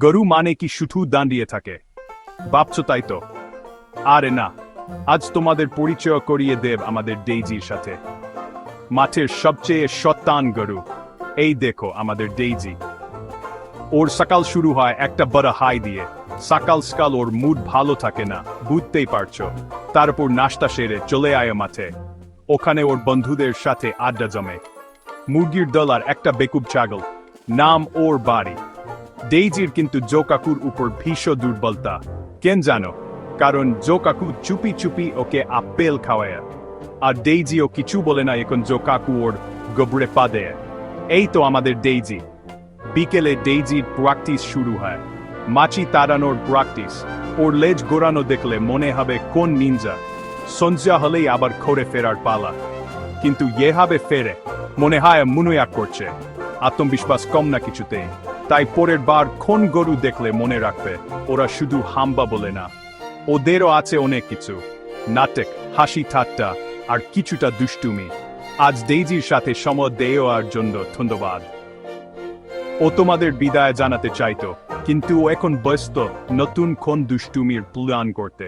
গরু মানে কি শুধু দাঁড়িয়ে থাকে? ভাবছো তাই তো? আরে না, আজ তোমাদের পরিচয় করিয়ে দেব আমাদের ডেইজির সাথে। মাঠের সবচেয়ে শতান গরু। এই দেখো আমাদের ডেইজি। ওর সকাল শুরু হয় একটা বড় হাই দিয়ে। সকাল সকাল ওর মুড ভালো থাকে না, বুঝতেই পারছো। তারপর নাস্তা সেরে চলে আয় মাঠে। ওখানে ওর বন্ধুদের সাথে আড্ডা জমে। মুরগির দল আর একটা বেকুব ছাগল। নাম ওর বাড়ি। ডেইজির কিন্তু জো কাকুর উপর ভীষণ দুর্বলতা। কেন জানো? কারণ জো কাকু চুপি চুপি ওকে আপেল খাওয়ায়। আর ডেইজিও কিছু বলে না, এখন জো কাকু ওর গোবরে পা দেয়। এই তো আমাদের ডেইজি। বিকেলে ডেইজির প্র্যাকটিস শুরু হয়। মাছি তাড়ানোর প্র্যাকটিস। ওর লেজ গোড়ানো দেখলে মনে হবে কোন নিনজা। সন্ধ্যা হলেই আবার ঘরে ফেরার পালা। কিন্তু এভাবে ফেরে মনে হয় মুনুয়াক করছে। আত্মবিশ্বাস কম না কিছুতেই। তাই পরের বার কোন গরু দেখলে মনে রাখবে, ওরা শুধু হাম্বা বলে না, ওদেরও আছে অনেক কিছু। নাটক, হাসি ঠাট্টা আর কিছুটা দুষ্টুমি। আজ ডেইজির সাথে সময় দেওয়ার জন্য ধন্যবাদ। ও তোমাদের বিদায় জানাতে চাইতো, কিন্তু ও এখন ব্যস্ত নতুন কোন দুষ্টুমির প্ল্যান করতে।